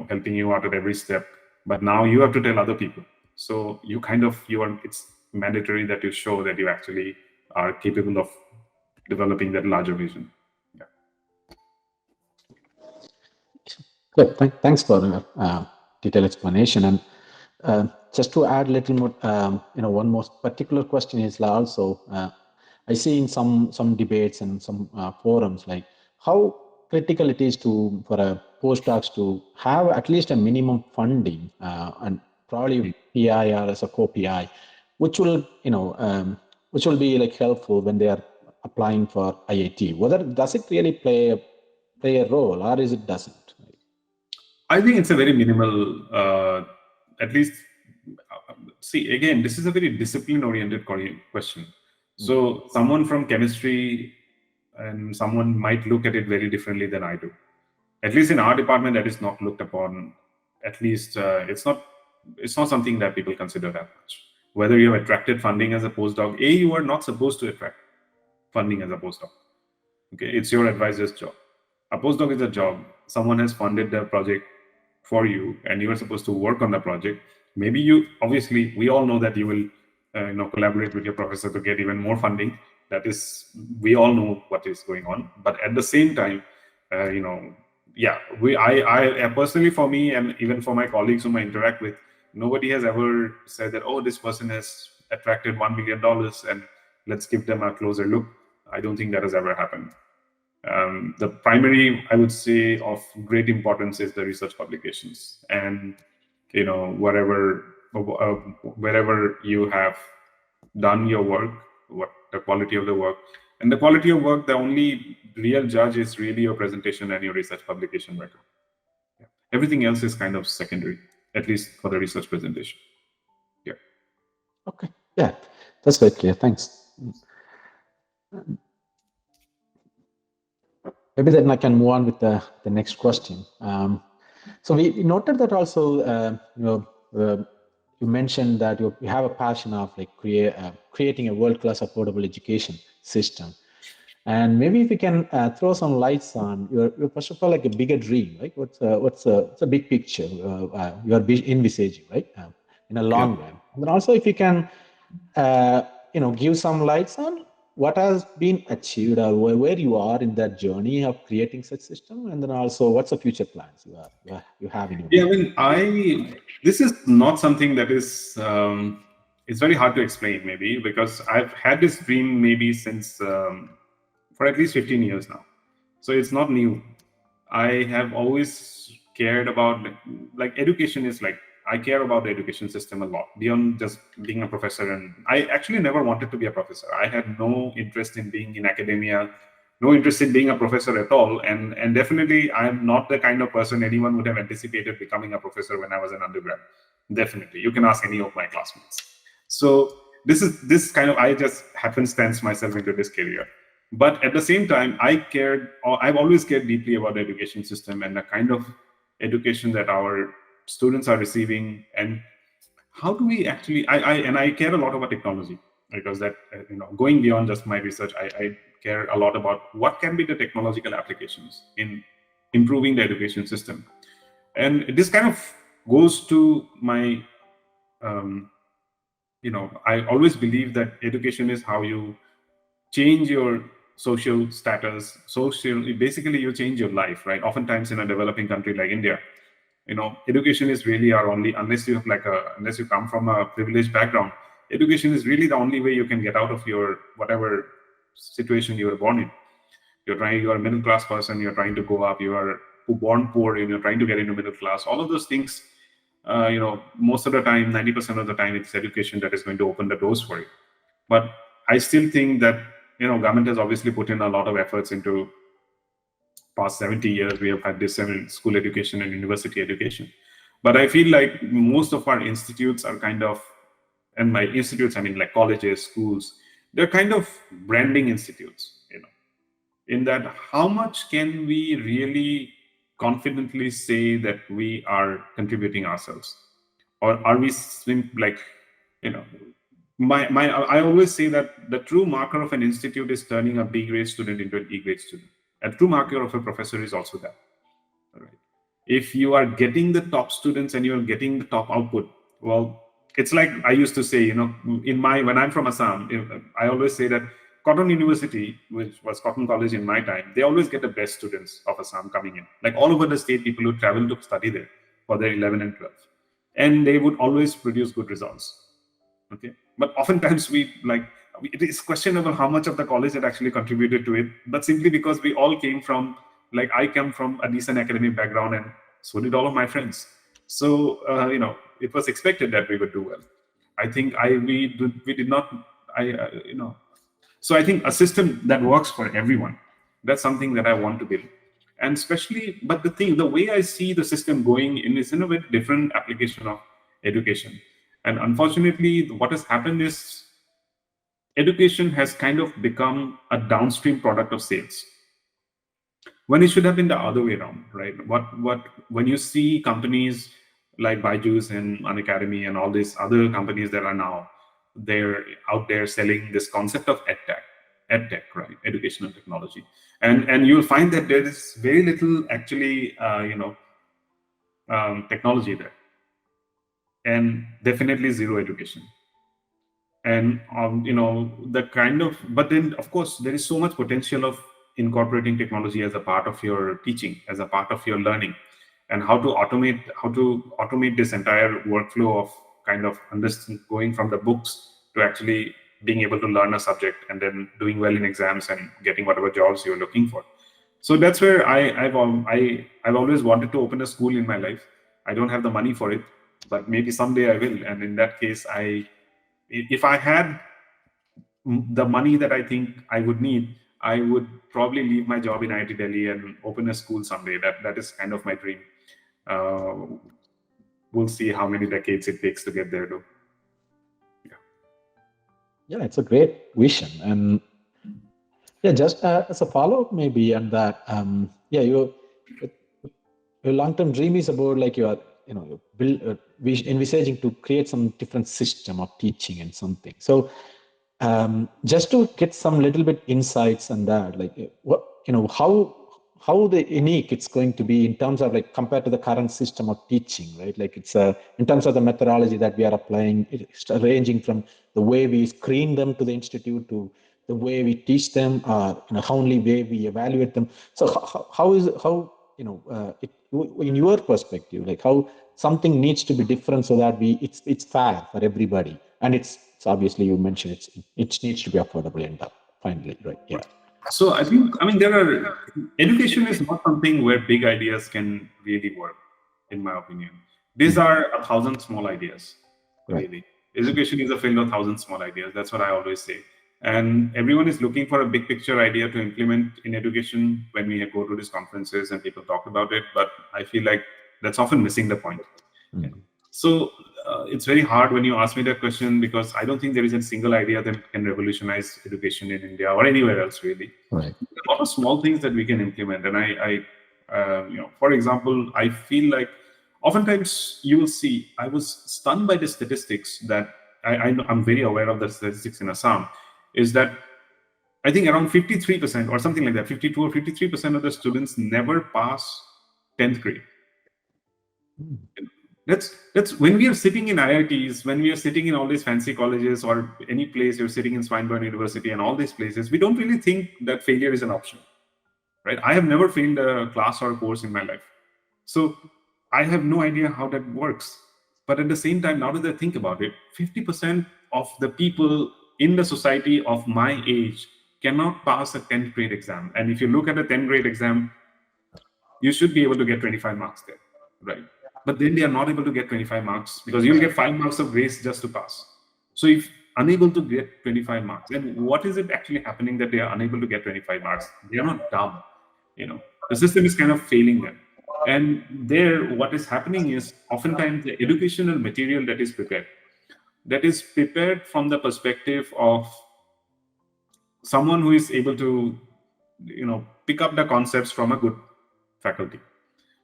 helping you out at every step. But now you have to tell other people. So it's mandatory that you show that you actually are capable of developing that larger vision. Yeah. Good. Thanks for detailed explanation. And just to add a little more, one more particular question is also, I see in some debates and some forums, like how critical it is for a postdocs to have at least a minimum funding and probably PI or as a co-PI, which will be like helpful when they are applying for IIT. Does it really play a role, or is it doesn't? I think it's a very minimal, at least. See, again, this is a very discipline-oriented question. So someone from chemistry and someone might look at it very differently than I do. At least in our department, that is not looked upon. At least it's not something that people consider that much. Whether you have attracted funding as a postdoc, you are not supposed to attract funding as a postdoc. Okay, it's your advisor's job. A postdoc is a job. Someone has funded the project for you, and you are supposed to work on the project. Maybe obviously, we all know that you will collaborate with your professor to get even more funding. That is, we all know what is going on. But at the same time, I personally, for me, and even for my colleagues whom I interact with, nobody has ever said that, oh, this person has attracted $1 million and let's give them a closer look. I don't think that has ever happened. The primary, I would say, of great importance is the research publications, and wherever you have done your work, what the quality of the work. And the quality of work, the only real judge is really your presentation and your research publication record. Yeah. Everything else is kind of secondary, at least for the research presentation. Yeah. Okay. Yeah, that's very clear. Thanks. Maybe then I can move on with the next question. So we noted that also, you mentioned that you have a passion of like creating a world-class affordable education system. And maybe if you can throw some lights on your first of all, like a bigger dream, right? What's a big picture you are envisaging, right? In a long run. And then also if you can, give some lights on what has been achieved or where you are in that journey of creating such system, and then also what's the future plans you have in your mind? I mean, this is not something that is. It's very hard to explain, maybe, because I've had this dream maybe since for at least 15 years now. So it's not new. I have always cared about like education is like. I care about the education system a lot, beyond just being a professor. And I actually never wanted to be a professor. I had no interest in being in academia, no interest in being a professor at all. And definitely, I'm not the kind of person anyone would have anticipated becoming a professor when I was an undergrad. Definitely. You can ask any of my classmates. So I just happenstance myself into this career. But at the same time, I've always cared deeply about the education system and the kind of education that our students are receiving, and how do we actually I care a lot about technology, because that going beyond just my research, I care a lot about what can be the technological applications in improving the education system. And this kind of goes to my I always believe that education is how you change your social status, basically you change your life, right? Oftentimes in a developing country like India, education is really our only, unless you come from a privileged background, education is really the only way you can get out of your whatever situation you were born in. You are a middle class person, you're trying to go up, you are born poor and you're trying to get into middle class. All of those things, most of the time, 90% of the time, it's education that is going to open the doors for you. But I still think that government has obviously put in a lot of efforts into past 70 years. We have had this school education and university education. But I feel like most of our institutes are kind of, and by institutes, I mean like colleges, schools, they're kind of branding institutes, in that how much can we really confidently say that we are contributing ourselves? Or are we like, I always say that the true marker of an institute is turning a B grade student into an E grade student. A true marker of a professor is also that. All right. If you are getting the top students and you are getting the top output, well, it's like I used to say, when I'm from Assam, I always say that Cotton University, which was Cotton College in my time, they always get the best students of Assam coming in. Like all over the state, people who travel to study there for their 11 and 12. And they would always produce good results. Okay. But oftentimes it is questionable how much of the college had actually contributed to it, but simply because we all came from, like I come from a decent academic background, and so did all of my friends. So, it was expected that we would do well. I think we did not, so I think a system that works for everyone, that's something that I want to build. And especially, but the way I see the system going in is in a bit different application of education. And unfortunately, what has happened is education has kind of become a downstream product of sales, when it should have been the other way around, right? When you see companies like Byju's and Unacademy and all these other companies that are now, they're out there selling this concept of edtech, right? Educational technology. And you'll find that there is very little actually, technology there. And definitely zero education. And, but then of course, there is so much potential of incorporating technology as a part of your teaching, as a part of your learning, and how to automate this entire workflow of kind of going from the books to actually being able to learn a subject and then doing well in exams and getting whatever jobs you're looking for. So that's where I've always wanted to open a school in my life. I don't have the money for it, but maybe someday I will. And in that case, if I had the money that I think I would need, I would probably leave my job in IIT Delhi and open a school someday. That is kind of my dream. We'll see how many decades it takes to get there, though. Yeah, it's a great vision. And just as a follow-up maybe on that, your long-term dream is about like you are, envisaging to create some different system of teaching and something. So just to get some little bit insights on that, like what, how the unique it's going to be in terms of like compared to the current system of teaching, right? Like it's in terms of the methodology that we are applying, it's ranging from the way we screen them to the institute to the way we teach them, how only way we evaluate them. So in your perspective, like how something needs to be different so that it's fair for everybody, and it's obviously you mentioned it needs to be affordable and finally, right? Yeah. So education is not something where big ideas can really work, in my opinion. These are 1,000 small ideas, really. Right. Education is a field of 1,000 small ideas. That's what I always say. And everyone is looking for a big picture idea to implement in education when we go to these conferences and people talk about it. But I feel like that's often missing the point. Mm-hmm. So it's very hard when you ask me that question, because I don't think there is a single idea that can revolutionize education in India or anywhere else, really. Right. A lot of small things that we can implement. And for example, I feel like oftentimes you will see, I was stunned by the statistics that I'm very aware of the statistics in Assam, is that I think around 53% or something like that, 52 or 53% of the students never pass 10th grade. Mm-hmm. That's when we are sitting in IITs, when we are sitting in all these fancy colleges or any place, you're sitting in Swinburne University and all these places, we don't really think that failure is an option, right? I have never failed a class or a course in my life. So I have no idea how that works. But at the same time, now that I think about it, 50% of the people in the society of my age cannot pass a 10th grade exam. And if you look at a 10th grade exam, you should be able to get 25 marks there, right? But then they are not able to get 25 marks because you'll get 5 marks of grace just to pass. So if unable to get 25 marks. And what is it actually happening that they are unable to get 25 marks? They are not dumb. The system is kind of failing them. And there, what is happening is oftentimes the educational material that is prepared from the perspective of someone who is able to, pick up the concepts from a good faculty,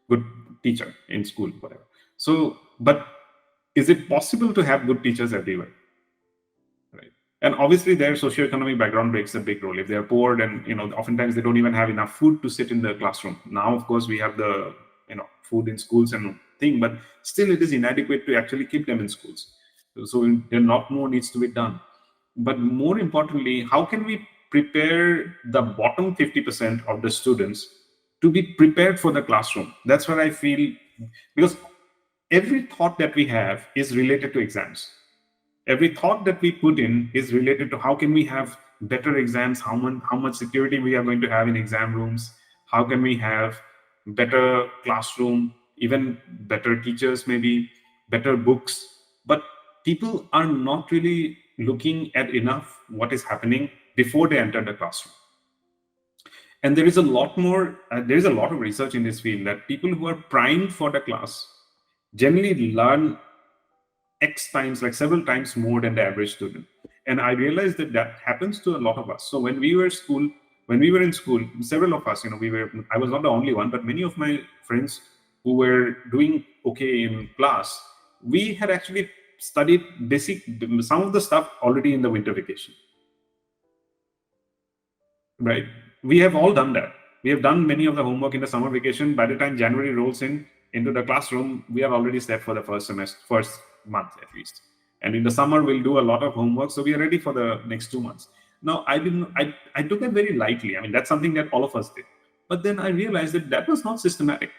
good teacher in school, whatever. So, but is it possible to have good teachers everywhere? Right. And obviously their socioeconomic background plays a big role. If they're poor, then, oftentimes they don't even have enough food to sit in the classroom. Now, of course, we have the, food in schools and thing, but still it is inadequate to actually keep them in schools. So a lot more needs to be done. But more importantly, how can we prepare the bottom 50% of the students to be prepared for the classroom? That's what I feel, because every thought that we have is related to exams. Every thought that we put in is related to how can we have better exams, how much security we are going to have in exam rooms, how can we have better classroom, even better teachers, maybe better books. But people are not really looking at enough what is happening before they enter the classroom. And there is a lot of research in this field that people who are primed for the class generally learn X times, like several times more than the average student. And I realized that happens to a lot of us. So when we were in school, several of us, I was not the only one, but many of my friends who were doing okay in class, we had actually studied some of the stuff already in the winter vacation. Right? We have all done that. We have done many of the homework in the summer vacation. By the time January rolls into the classroom, we have already slept for the first month at least. And in the summer, we'll do a lot of homework. So we are ready for the next 2 months. Now, I took it very lightly. I mean, that's something that all of us did. But then I realized that was not systematic.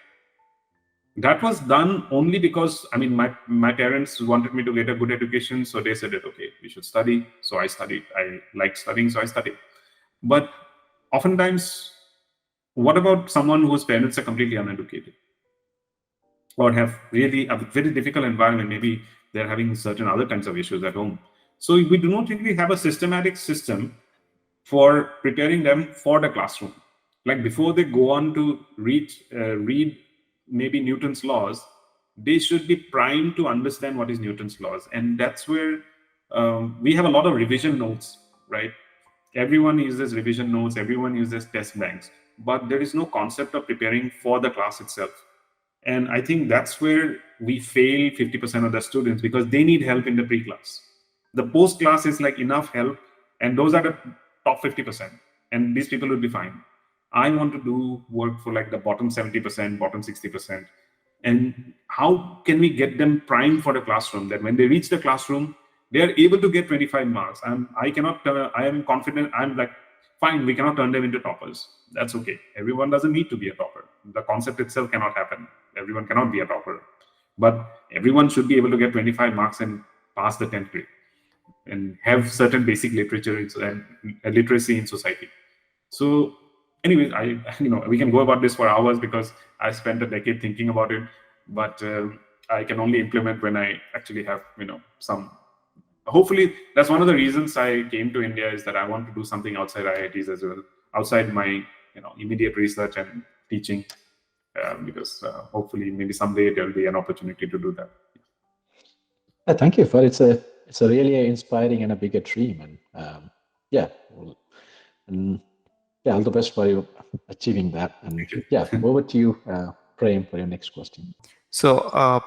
That was done only because, my parents wanted me to get a good education. So they said that, okay, we should study. So I studied. I liked studying, so I studied. But oftentimes, what about someone whose parents are completely uneducated or have really a very difficult environment? Maybe they're having certain other kinds of issues at home. So we do not really have a systematic system for preparing them for the classroom. Like before they go on to read maybe Newton's laws, they should be primed to understand what is Newton's laws. And that's where we have a lot of revision notes, right? Everyone uses revision notes, everyone uses test banks, but there is no concept of preparing for the class itself. And I think that's where we fail 50% of the students, because they need help in the pre-class. The post-class is like enough help, and those are the top 50%, and these people will be fine. I want to do work for like the bottom 70%, bottom 60%. And how can we get them primed for the classroom, that when they reach the classroom, they are able to get 25 marks. I am confident. I'm like, fine, we cannot turn them into toppers. That's okay. Everyone doesn't need to be a topper. The concept itself cannot happen. Everyone cannot be a topper. But everyone should be able to get 25 marks and pass the 10th grade and have certain basic literature and literacy in society. So anyways, we can go about this for hours because I spent a decade thinking about it, but I can only implement when I actually have, some. Hopefully, that's one of the reasons I came to India, is that I want to do something outside IITs as well, outside my immediate research and teaching, because hopefully maybe someday there will be an opportunity to do that. Yeah, thank you for it's a really inspiring and a bigger dream, and all the best for you achieving that. And over to you, Prem, for your next question. So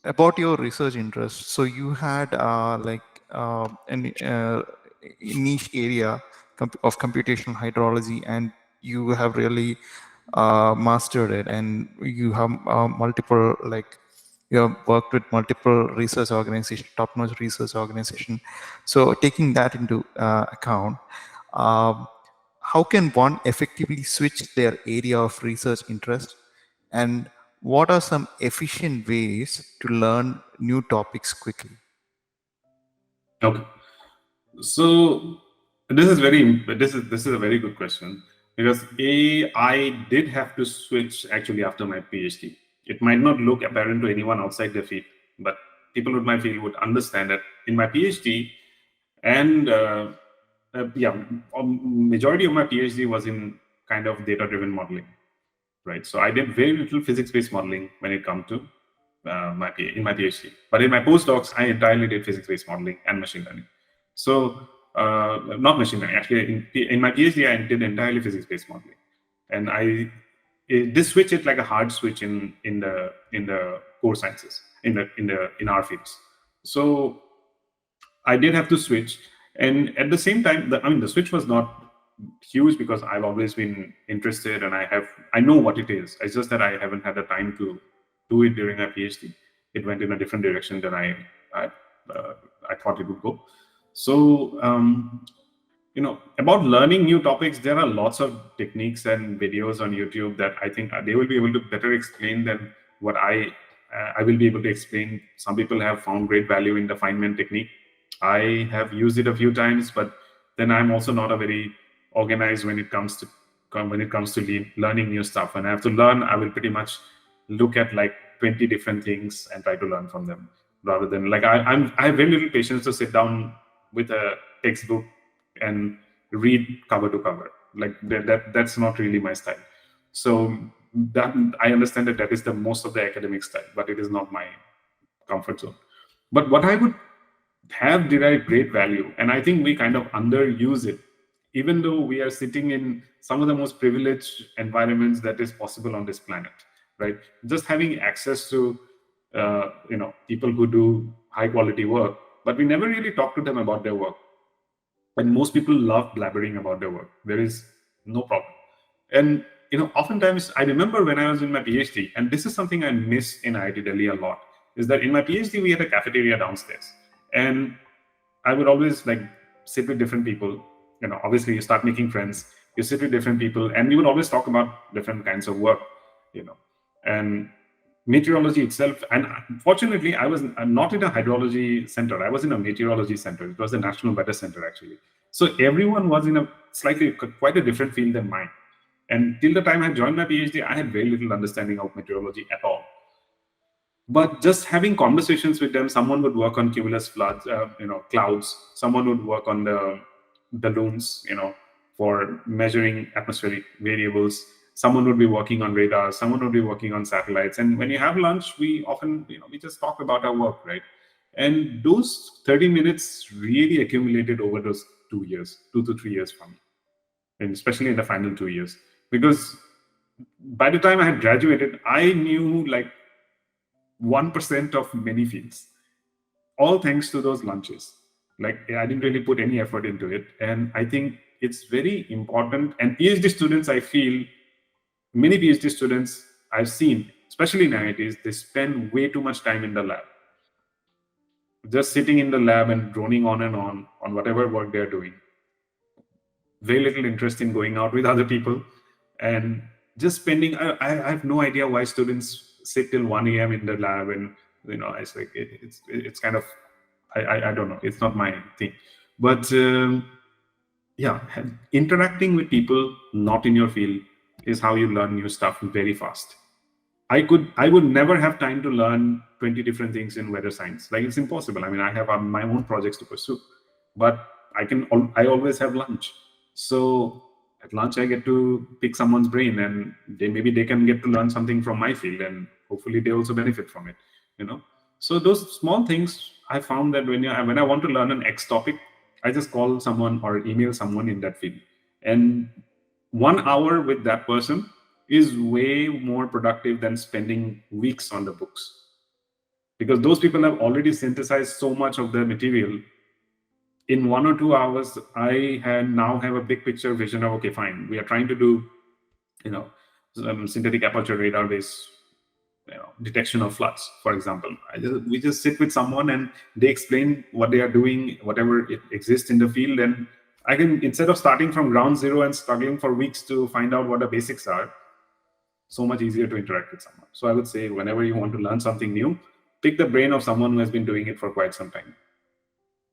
about your research interest, so you had an niche area of computational hydrology, and you have really mastered it, and you have multiple, you have worked with multiple research organizations, top-notch research organization. So taking that into account, how can one effectively switch their area of research interest, and what are some efficient ways to learn new topics quickly? Okay, so this is a very good question, because I did have to switch actually after my PhD. It might not look apparent to anyone outside the field, but people with my field would understand that in my PhD, And majority of my PhD was in kind of data-driven modeling, right? So I did very little physics-based modeling when it comes to my PhD. But in my postdocs, I entirely did physics-based modeling and machine learning. So not machine learning, actually in my PhD, I did entirely physics-based modeling. And this switch is like a hard switch in the core sciences, in our fields. So I did have to switch, and at the same time, the switch was not huge because I've always been interested and I know what it is. It's just that I haven't had the time to do it during my PhD. It went in a different direction than I thought it would go. So about learning new topics, there are lots of techniques and videos on YouTube that I think they will be able to better explain than what I will be able to explain. Some people have found great value in the Feynman technique. I have used it a few times, but then I'm also not a very organized when it comes to learning new stuff. When I have to learn, I will pretty much look at like 20 different things and try to learn from them, rather than like I have very little patience to sit down with a textbook and read cover to cover. Like that's not really my style. So that I understand that is the most of the academic style, but it is not my comfort zone. But what I would have derived great value, and I think we kind of underuse it, even though we are sitting in some of the most privileged environments that is possible on this planet, right? Just having access to people who do high quality work, but we never really talk to them about their work. And most people love blabbering about their work. There is no problem. And oftentimes I remember when I was in my PhD, and this is something I miss in IIT Delhi a lot, is that in my PhD we had a cafeteria downstairs, and I would always like sit with different people. Obviously you start making friends, you sit with different people, and we would always talk about different kinds of work, and meteorology itself. And fortunately, I was not in a hydrology center. I was in a meteorology center. It was the National Weather Center, actually. So everyone was in a quite a different field than mine. And till the time I joined my PhD, I had very little understanding of meteorology at all. But just having conversations with them, someone would work on cumulus floods, clouds. Someone would work on the balloons, for measuring atmospheric variables. Someone would be working on radar. Someone would be working on satellites. And when you have lunch, we often, we just talk about our work, right? And those 30 minutes really accumulated over those 2 years, 2 to 3 years for me, and especially in the final 2 years, because by the time I had graduated, I knew like 1% of many fields, all thanks to those lunches. Like I didn't really put any effort into it. And I think it's very important. And PhD students, I feel, many PhD students I've seen, especially in IITs, they spend way too much time in the lab. Just sitting in the lab and droning on and on whatever work they're doing. Very little interest in going out with other people. And just spending, I have no idea why students sit till 1 a.m. in the lab, and it's like it's kind of I don't know, it's not my thing. But interacting with people not in your field is how you learn new stuff very fast. I would never have time to learn 20 different things in weather science. Like it's impossible. I mean, I have my own projects to pursue, but I always have lunch. So at lunch, I get to pick someone's brain, and maybe they can get to learn something from my field, and hopefully they also benefit from it. So those small things, I found that when I want to learn an X topic, I just call someone or email someone in that field, and 1 hour with that person is way more productive than spending weeks on the books, because those people have already synthesized so much of the material. In 1 or 2 hours, I now have a big picture vision of, okay, fine, we are trying to do, synthetic aperture radar based, detection of floods, for example. We just sit with someone and they explain what they are doing, whatever it exists in the field, and I can, instead of starting from ground zero and struggling for weeks to find out what the basics are, so much easier to interact with someone. So I would say, whenever you want to learn something new, pick the brain of someone who has been doing it for quite some time.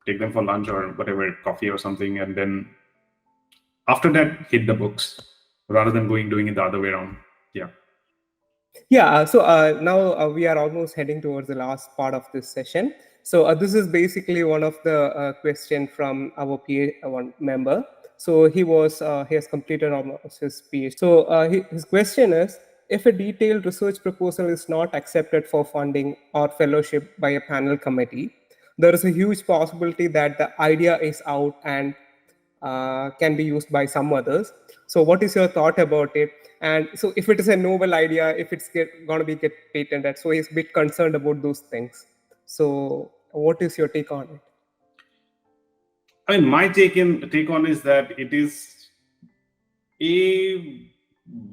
Take them for lunch or whatever, coffee or something, and then after that, hit the books rather than doing it the other way around. Yeah. So now we are almost heading towards the last part of this session. So this is basically one of the question from our one member. So he has completed almost his PhD. So his question is, if a detailed research proposal is not accepted for funding or fellowship by a panel committee, there is a huge possibility that the idea is out and can be used by some others. So what is your thought about it? And so if it is a novel idea, if it's going to be get patented, so he's a bit concerned about those things. So what is your take on it? I mean, my take on is that it is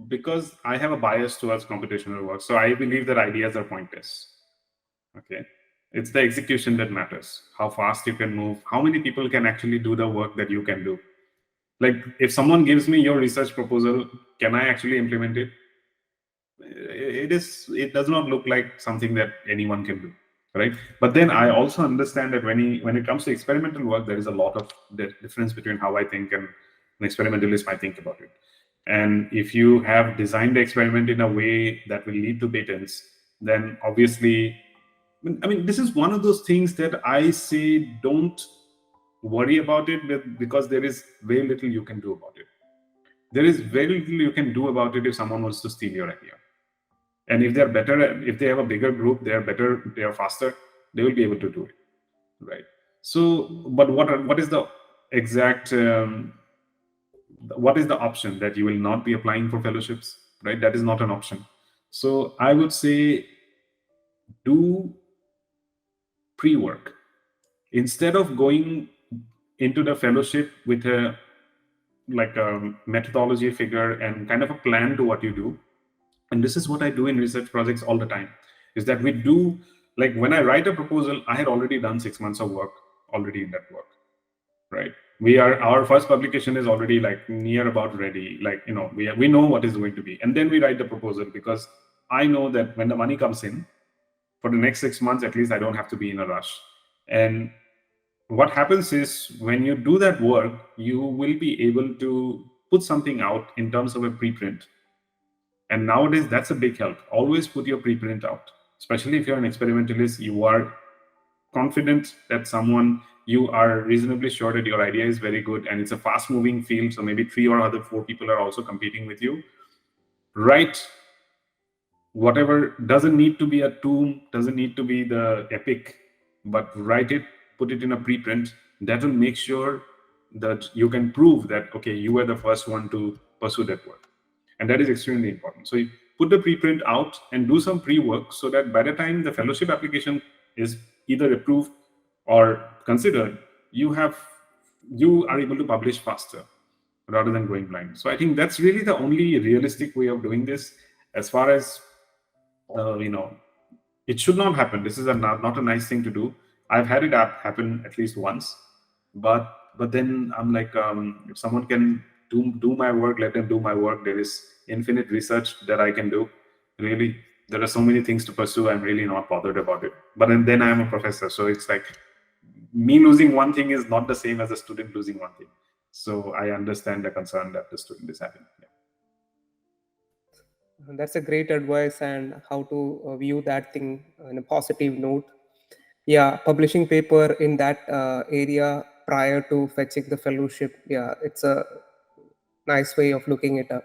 because I have a bias towards computational work, so I believe that ideas are pointless. Okay, it's the execution that matters. How fast you can move, how many people can actually do the work that you can do. Like, if someone gives me your research proposal, can I actually implement it? It does not look like something that anyone can do, right? But then I also understand that when it comes to experimental work, there is a lot of difference between how I think and an experimentalist might think about it. And if you have designed the experiment in a way that will lead to patents, then obviously, I mean, this is one of those things that I say don't worry about it, because there is very little you can do about it. There is very little you can do about it if someone wants to steal your idea. And if they're better, if they have a bigger group, they are better, they are faster, they will be able to do it, right? So, but what is the exact, what is the option? That you will not be applying for fellowships, right? That is not an option. So I would say do pre-work. Instead of going into the fellowship with a methodology figure and kind of a plan to what you do, and this is what I do in research projects all the time, is that we do, like, when I write a proposal, I had already done 6 months of work already in that work, right? Our first publication is already like near about ready, like, you know, we know what is going to be, and then we write the proposal, because I know that when the money comes in for the next 6 months, at least I don't have to be in a rush. And what happens is, when you do that work, you will be able to put something out in terms of a preprint. And nowadays, that's a big help. Always put your preprint out, especially if you're an experimentalist. You are confident that you are reasonably sure that your idea is very good, and it's a fast moving field. So maybe 3 or other 4 people are also competing with you. Write whatever, doesn't need to be a tomb, doesn't need to be the epic, but write it, put it in a preprint. That will make sure that you can prove that, okay, you were the first one to pursue that work. And that is extremely important. So you put the preprint out and do some pre-work, so that by the time the fellowship application is either approved or considered, you are able to publish faster rather than going blind. So I think that's really the only realistic way of doing this. As far as it should not happen. This is not a nice thing to do. I've had it happen at least once, but then I'm like, if someone can do my work, let them do my work. There is infinite research that I can do. Really, there are so many things to pursue. I'm really not bothered about it. But then I am a professor, so it's like, me losing one thing is not the same as a student losing one thing. So I understand the concern that the student is having. Yeah. That's a great advice, and how to view that thing in a positive note. Yeah, publishing paper in that area prior to fetching the fellowship. Yeah, it's a nice way of looking it up.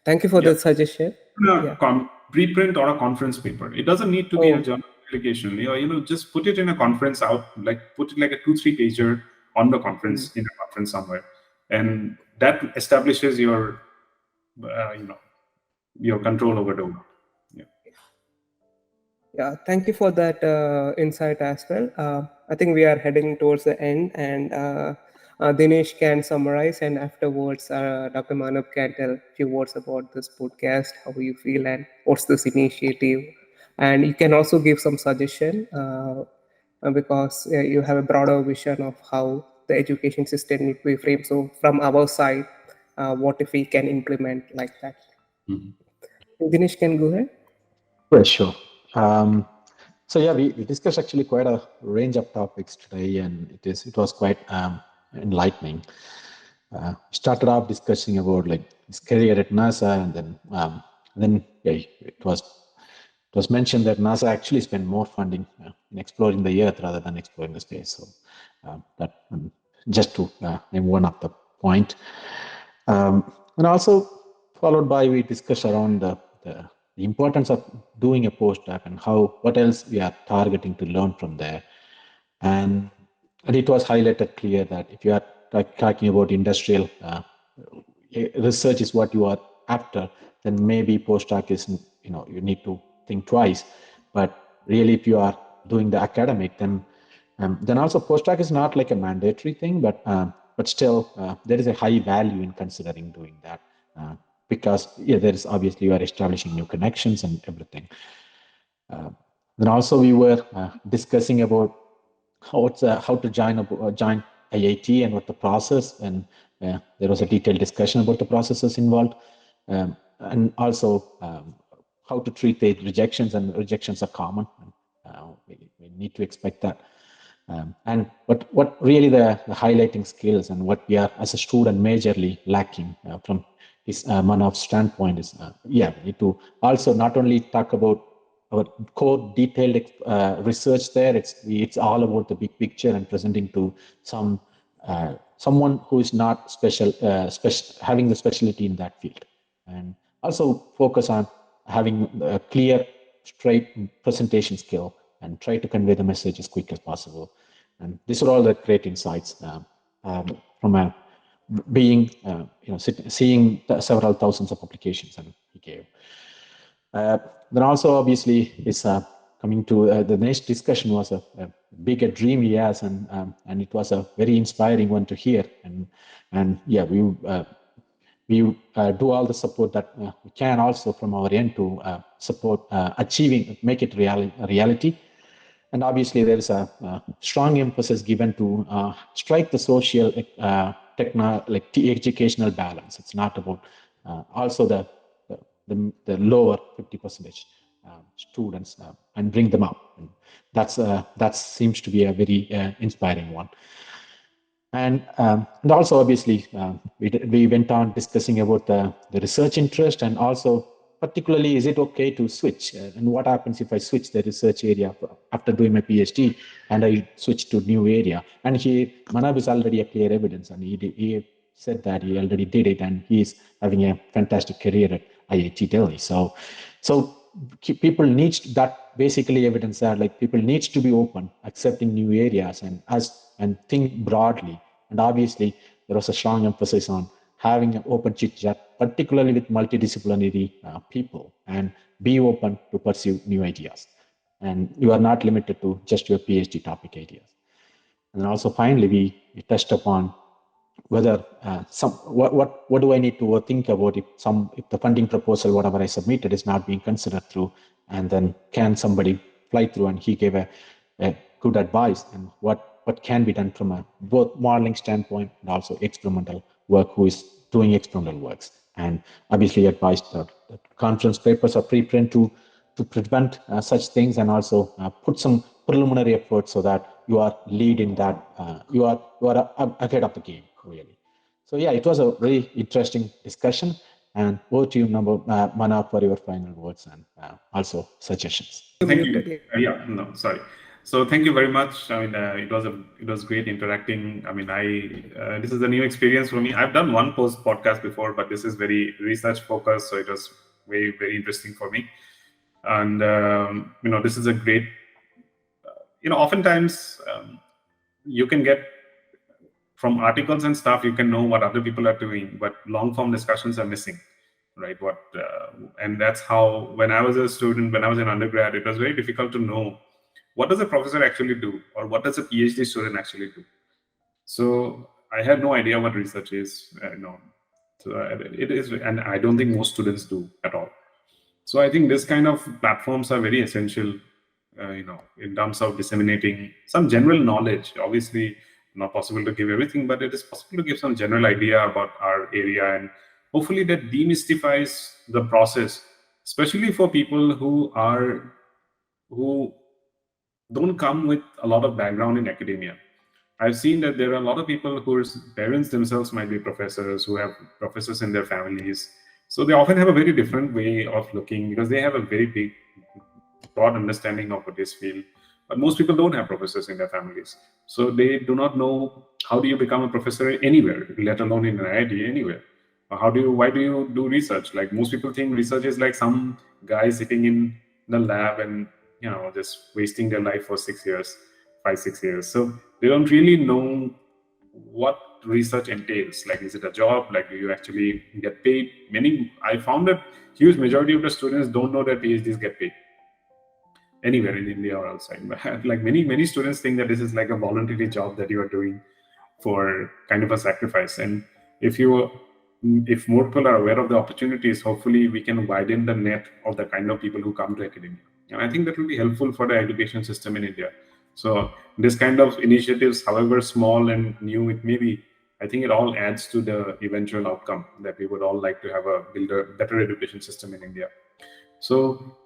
Thank you for the suggestion. Preprint or a conference paper. It doesn't need to be a journal publication. Just put it in a conference out, like put it like a 2-3 pager on the conference, in a conference somewhere, and that establishes your your control over the work. Yeah, thank you for that insight as well. I think we are heading towards the end, and Dinesh can summarize, and afterwards Dr. Manab can tell a few words about this podcast, how you feel, and what's this initiative. And you can also give some suggestion, because you have a broader vision of how the education system needs to be framed. So from our side, what if we can implement like that? Dinesh can go ahead. Yeah, sure. So yeah, we discussed actually quite a range of topics today, and it was quite enlightening. Started off discussing about like his career at NASA, and then it was mentioned that NASA actually spent more funding in exploring the earth rather than exploring the space. So that just to name one of the point. And also followed by we discuss around the importance of doing a postdoc and what else we are targeting to learn from there. And it was highlighted clear that if you are talking about industrial research is what you are after, then maybe postdoc is, you need to think twice. But really, if you are doing the academic, then also postdoc is not like a mandatory thing, but still there is a high value in considering doing that because there is obviously you are establishing new connections and everything. Then also we were discussing about how to join IIT and what the process, and there was a detailed discussion about the processes involved, and also how to treat the rejections, and rejections are common. We need to expect that. And what really the highlighting skills and what we are as a student majorly lacking from his Manav's standpoint is, we need to also not only talk about our core detailed research there. It's all about the big picture and presenting to someone who is not having the specialty in that field, and also focus on having a clear, straight presentation skill and try to convey the message as quick as possible. And these are all the great insights from being seeing several thousands of publications and he gave. Then also obviously is coming to the next discussion was a bigger dream he has, and it was a very inspiring one to hear. And we do all the support that we can also from our end to support make it reality. And obviously there is a strong emphasis given to strike the social educational balance. It's not about also the lower 50% students and bring them up. And that seems to be a very inspiring one. And also obviously we went on discussing about the research interest, and also particularly is it okay to switch, and what happens if I switch the research area after doing my PhD and I switch to new area. And Manab is already a clear evidence, and he said that he already did it, and he's having a fantastic career at IIT Delhi. So people need that, basically evidence that like people needs to be open, accepting new areas and think broadly. And obviously there was a strong emphasis on having an open chit chat, particularly with multidisciplinary people, and be open to pursue new ideas. And you are not limited to just your PhD topic ideas. And then also finally, we touched upon whether what do I need to think about if the funding proposal, whatever I submitted, is not being considered through, and then can somebody fly through? And he gave a good advice, and what can be done from a both modeling standpoint and also experimental work, who is doing experimental works. And obviously advised that conference papers are preprint to prevent such things, and also put some preliminary effort so that you are leading that, you are ahead of the game, really. So yeah, it was a very interesting discussion. And over to you, Manab, for your final words and also suggestions. Thank you. Sorry. So thank you very much. I mean, it was great interacting. I mean, this is a new experience for me. I've done one podcast before, but this is very research focused, so it was very, very interesting for me. And this is a great. Oftentimes you can get from articles and stuff, you can know what other people are doing, but long form discussions are missing, right? And that's how, when I was a student, when I was an undergrad, it was very difficult to know what does a professor actually do, or what does a PhD student actually do. So I had no idea what research is. So it is, and I don't think most students do at all. So I think this kind of platforms are very essential, in terms of disseminating some general knowledge. Obviously, not possible to give everything, but it is possible to give some general idea about our area, and hopefully that demystifies the process, especially for people who don't come with a lot of background in academia. I've seen that there are a lot of people whose parents themselves might be professors, who have professors in their families. So they often have a very different way of looking, because they have a very big, broad understanding of this field. But most people don't have professors in their families. So they do not know how do you become a professor anywhere, let alone in an IIT, anywhere. Why do you do research? Like most people think research is like some guy sitting in the lab and, just wasting their life for 6 years, 5-6 years. So they don't really know what research entails. Like, is it a job? Like, do you actually get paid? I found that huge majority of the students don't know that PhDs get paid anywhere in India or outside. Like many students think that this is like a voluntary job that you are doing for kind of a sacrifice. And if more people are aware of the opportunities, hopefully we can widen the net of the kind of people who come to academia. And I think that will be helpful for the education system in India. So this kind of initiatives, however small and new it may be, I think it all adds to the eventual outcome that we would all like to build a better education system in India. So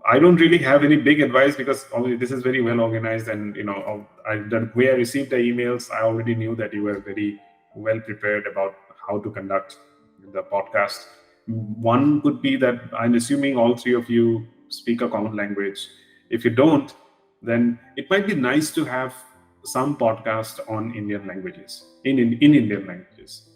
I don't really have any big advice because this is very well organized, and the way I received the emails, I already knew that you were very well prepared about how to conduct the podcast. One could be that I'm assuming all three of you speak a common language. If you don't, then it might be nice to have some podcast on Indian languages, in Indian languages.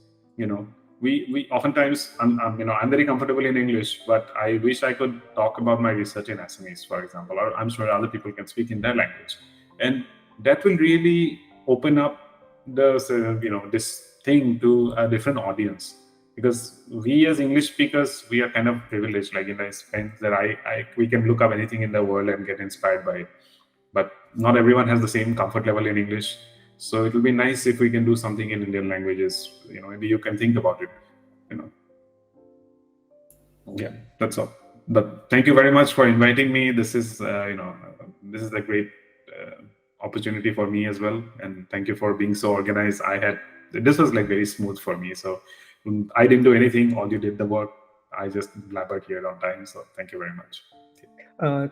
We oftentimes, I'm very comfortable in English, but I wish I could talk about my research in Assamese, for example, or I'm sure other people can speak in their language. And that will really open up this thing to a different audience. Because we as English speakers, we are kind of privileged, like in the sense that we can look up anything in the world and get inspired by it. But not everyone has the same comfort level in English. So it will be nice if we can do something in Indian languages. Maybe you can think about it. Yeah, that's all. But thank you very much for inviting me. This is a great opportunity for me as well. And thank you for being so organized. This was like very smooth for me. So I didn't do anything. All you did the work. I just blabbered here on time. So thank you very much.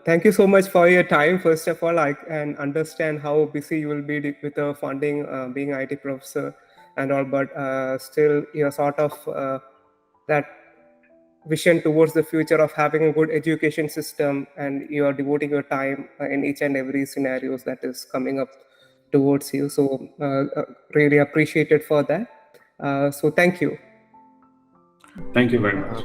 Thank you so much for your time. First of all, I can understand how busy you will be with the funding, being IT professor and all, but still you're sort of that vision towards the future of having a good education system, and you are devoting your time in each and every scenarios that is coming up towards you. So really appreciated for that. So thank you. Thank you very much.